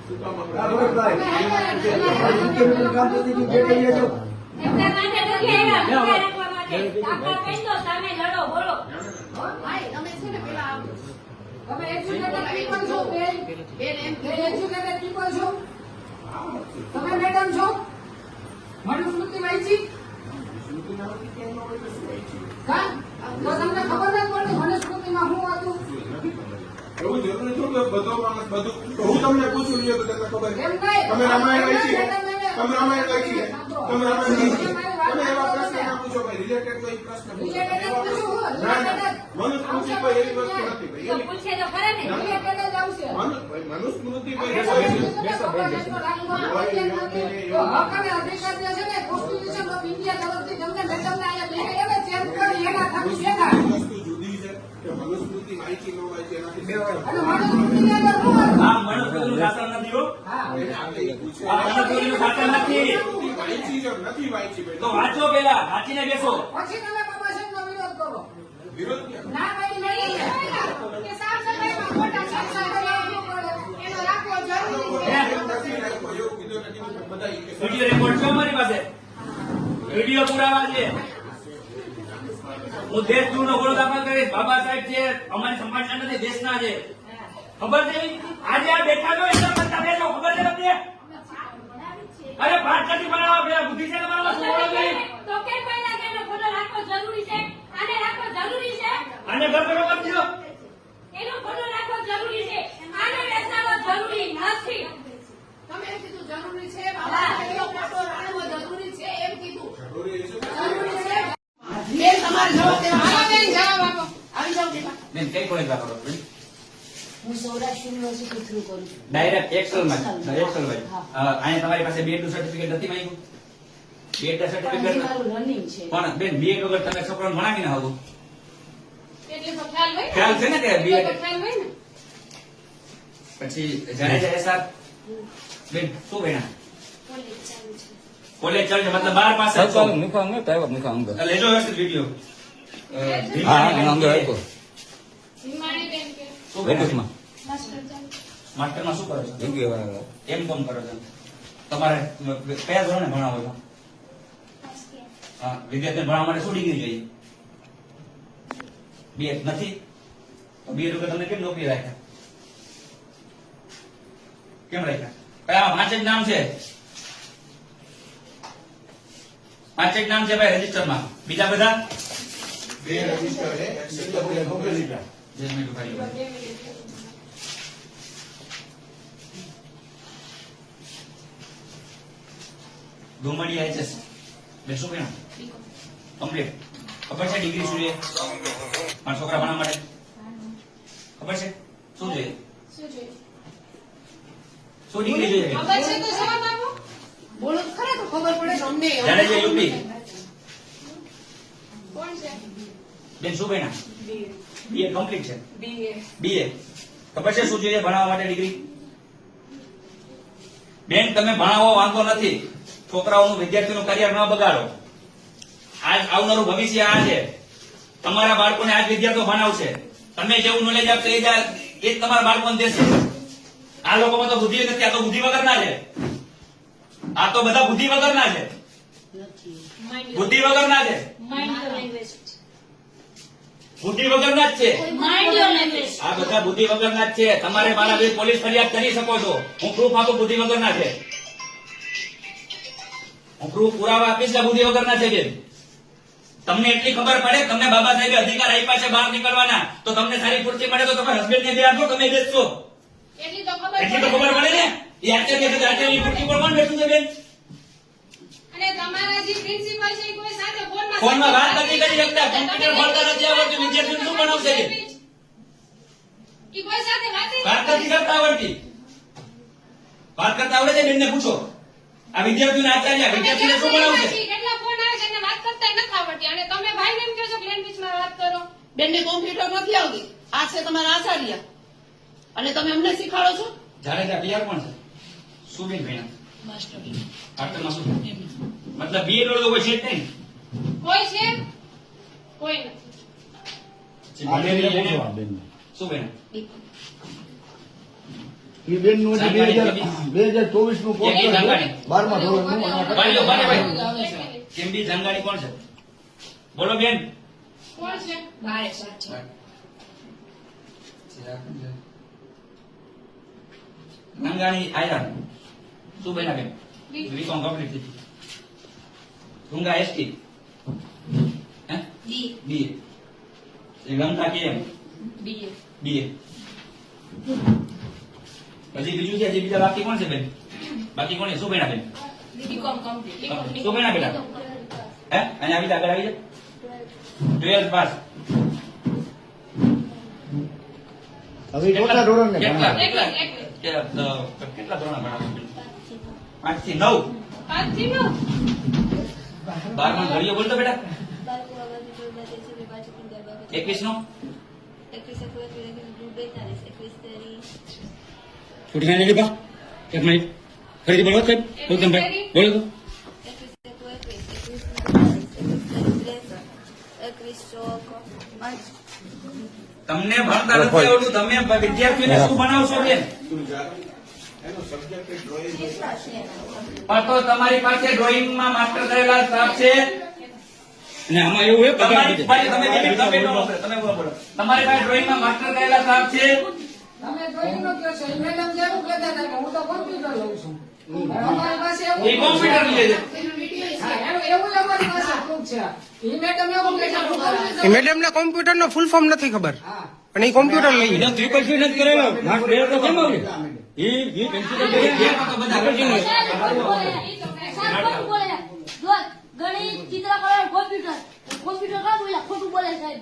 તમે મેડમ છો મનુસ્મૃતિ વાંચી તો તમને ખબર નથી પડતી મનુસ્મૃતિમાં શું હતું? એવું જરૂરી છું કે બધો માણસ બધું હું તમને પૂછું છું તો તમને ખબર તમે રામાયણ વાંચી તમે રામાયણ વાંચી તમે રામાયણ વાંચી તમે એવા પ્રશ્ન ના પૂછો ભાઈ રિલેટેડ કોઈ પ્રશ્ન પૂછો મનુસ્મૃતિ કોઈ એવી વસ્તુ નથી ભાઈ પૂછે તો ખરા ને રિલેટેડ જ આવશે મનુસ્મૃતિ ભાઈ હક અને અધિકાર જે છે ને કોન્સ્ટિટ્યુશન ઓફ ઇન્ડિયા તરફથી તમને મેડમને અહીંયા બે એને ચેન્જ કરી એના ખાલી શેના વસ્તુ જુદી છે કે મનુસ્મૃતિ વાંચી ન વાંચી એનાથી અને મનુસ્મૃતિની અંદર શું હતું? આ મનુસ્મૃતિનું શાસન નથી હો. હા આ મનુસ્મૃતિનું શાસન નથી. વાંચી છે નથી વાંચી ભાઈ તો વાંચો પેલા, વાંચીને બેસો. પછી તમે બાબા સાહેબનો વિરોધ કરો. વિરોધ ક્યાં? ના ભાઈ નહીં કે સાફ સફાઈમાં ખોટા સાફ સફાઈ એનો રાખવો જરૂરી છે. નથી રાખ્યો એવું કીધું નથી બધા ઈ કે વિડીયો રેકોર્ડ છે અમારી પાસે, વિડીયો પુરાવા છે. હું દેશનો ગૌરવ દાખલ કરીશ. બાબા સાહેબ છે અમારી સમાજના નથી, દેશના છે. ખબર છે? આજે આ બેઠા છો એટલા બધા બેઠો, ખબર છે તમને? અરે ભારત નથી બનાવવા, પેલા બુદ્ધિ છે તમારા શું ઓળખ નહીં? તો કેમ પહેલા કે એનો ફોટો રાખવો જરૂરી છે? આને રાખવો જરૂરી છે? આને ઘર બેઠો કરી દીધો. એનો ફોટો રાખવો જરૂરી છે? આને બેસાડવો જરૂરી નથી. તમે એમ કીધું જરૂરી છે બાબા એનો ફોટો રાખવો જરૂરી છે એમ કીધું. જરૂરી છે જરૂરી છે. બેન તમારે જવાબ દેવા. હા બેન જવાબ આપો. આવી જાવ બેન. બેન કઈ કોલેજ વાપરો છો? હું સૌરાષ્ટ્ર યુનિવર્સિટી થ્રુ કરું છું. ડાયરેક્ટ એક્સેલમાં અહીંયા તમારી પાસે બીએડ નું સર્ટિફિકેટ નથી માંગ્યું? બીએડ પણ સર્ટિફિકેટ મારું રનિંગ છે. પણ બેન બીએડ વગર તમે છોકરાને ભણાવી ના આવો. એટલે તો ખ્યાલ હોય ને? ખ્યાલ છે ને કે એટલે બીએડ તો ખ્યાલ હોય ને? પછી જાડેજા એસઆર બેન શું ભણ્યા? કોલેજ ચાલુ છે મતલબ 12 પાસે છો. લેજો વ્યવસ્થિત વિડીયો. હિમાણી બેન કે શું ભણ્યા? માસ્ટર ચાલુ. માસ્ટરમાં શું કરો છો? એમ કોમ કરો છો? તમારે કયા ધોરણે ભણાવો છો? હા, વિદ્યાર્થીને ભણાવવા માટે શું ડિગ્રી જોઈએ? બીએડ નથી તો બીએડ વગર તમને કેમ નોકરી રાખ્યા? કેમ રાખ્યા? કયા 5 જ નામ છે? 5 જ નામ છે ભાઈ રજીસ્ટરમાં, બીજા બધા બે રજીસ્ટર છે એક્સેલ બે મોકલી જે મેં ભાઈ ધુમડી એચએસ બેસો કે કમ્પ્લીટ. ખબર છે ડિગ્રી શું છે મારા છોકરા ભણવા માટે? ખબર છે શું જોઈએ? શું જોઈએ? શું ડિગ્રી જોઈએ? ખબર છે તો જવાબ આપો. બોલો તો ખરા તો ખબર પડે કે અમને. જાડેજા યુપી કોણ છે? બેન શું ભણ્યા? બીએ કમ્પ્લીટ છે. બીએ. બીએ ખબર છે શું જોઈએ ભણાવવા માટે ડિગ્રી? બેન તમે ભણાવો વાંધો નથી, છોકરાઓનું વિદ્યાર્થીનું કરિયર ન બગાડો. આજ આવનારું ભવિષ્ય આ છે, તમારા બાળકોને આજ વિદ્યાર્થીઓ ભણાવશે. તમે જેવું નોલેજ આપશો એ જ તમારા બાળકોને દેશે. આ લોકોમાં તો બુદ્ધિ નથી, આ તો બુદ્ધિ વગરના છે. આ તો બધા બુદ્ધિ વગરના છે, નથી. બુદ્ધિ વગરના છે, માઇન્ડ લેંગ્વેજ. બુદ્ધિ વગરના જ છે. Mind language. આ બધા બુદ્ધિ વગરના જ છે. તમારે મારા વિરુદ્ધ પોલીસ ફરિયાદ કરી શકો છો. હું પ્રૂફ આપું બુદ્ધિ વગરના છે. હું પ્રૂફ પુરાવા આપીશ કે બુદ્ધિ વગરના છે બેન. તમને એટલી ખબર પડે, તમને બાબા સાહેબે અધિકાર આપ્યા છે બહાર નીકળવાના, તો તમને સારી ખુરશી મળે તો તમારા હસબન્ડ ને બેહાડો, તમે બેસશો. એટલી તો ખબર એટલી તો ખબર પડે ને. એ આચાર્યની ખુરશી પર કોણ બેઠું છે બેન? અને તમારા જે પ્રિન્સિપલ છે એ કોઈ સાથે ફોનમાં વાત નથી કરી શકતા, કોમ્પ્યુટર ભણતા નથી આવડતું, વિદ્યાર્થીઓ શું ભણાવશે બેન? ઈ કોઈ સાથે વાત નથી કરતા આવડતી. વાત કરતા આવડે છે બેનને પૂછો. આ વિદ્યાર્થીઓને આચાર્ય વિદ્યાર્થીને શું ભણાવશે? કેટલા ફોન આવે છે એને વાત કરતા નથી આવડતી અને તમે ભાઈને એમ કહો છો કે લેંગ્વેજમાં વાત કરો. બેનને કોમ્પ્યુટર નથી આવતી. આ છે તમારા આચાર્ય અને તમે અમને શીખાડો છો. જાડેજા તૈયાર કોણ છે? શું બેન ભણ્યા? માસ્ટર આર્ટમાં શું? મતલબ બીએડ વાળો કોઈ છે જ નહીં. કોઈ છે? કોઈ નથી. શું બેન? એ બેન નું 2024 નું કોર્સ એ જાણકારી. 12મા ધોરણનું ભાઈઓ, ભાઈ. કેમ્બી જંગાણી કોણ છે? બોલો બેન. કોણ છે? જંગાણી આયરા. શું બન્યા બેન? બીકોમ કમ્પ્લીટ થઈ. ઢુંગા એસટી. હે? બી. ગમતા કેમ? બીએ. બીએ. પછી બીજું છે, હજી બીજા બાકી કોણ છે બેન? બાકી કોણ છે? શું બન્યા બેન? BCom complete. શું બન્યા બેટા? હે? અને આવી જા, આગળ આવી જા. 12th pass. હવે ચોથા ધોરણ ને કેટલા? ભણાવે. કેટલા ધોરણ ભણાવો? 5 થી 9. 5 થી 9. 12માં ઘડીઓ બોલતો બેટા. 21 નો છૂટી નહીં લીધા એક મિનિટ ફરીથી બોલો સાહેબ ગૌતમભાઈ બોલો તો તમને ભણતા નથી આવડતું, તમે વિદ્યાર્થીઓને શું ભણાવશો બેન? એનો સબ્જેક્ટ ડ્રોઈંગ પણ તો તમારી પાસે ડ્રોઈંગમાં માસ્ટર કરેલા સ્ટાફ છે. અને આમાં એવું હોય તમારી પાસે તમે બોલો. તમારી પાસે ડ્રોઈંગમાં માસ્ટર કરેલા સ્ટાફ છે. તમે જોઈ લો કે છે મેડમ જેવું કહેતા હતા કે હું તો કોમ્પ્યુટર લઉં છું અમારી પાસે એ એવું કોમ્પ્યુટર લે છે. એનો વિડિયો છે. હા, એવું જ અમારી પાસે proof છે એ મેડમ એવું કહેતા એ મેડમને કોમ્પ્યુટર નો ફૂલ ફોર્મ નથી ખબર હા અને એ કોમ્પ્યુટર લઈ એકદમ ત્રિપલ સી નથી કરેલો માર્ક બે તો કેમ આવ્યો એ પેન્સિલ તો બધા ગણિત ચિત્ર કરાવ કોમ્પ્યુટર કા બોલ્યા ખોટું બોલે સાહેબ.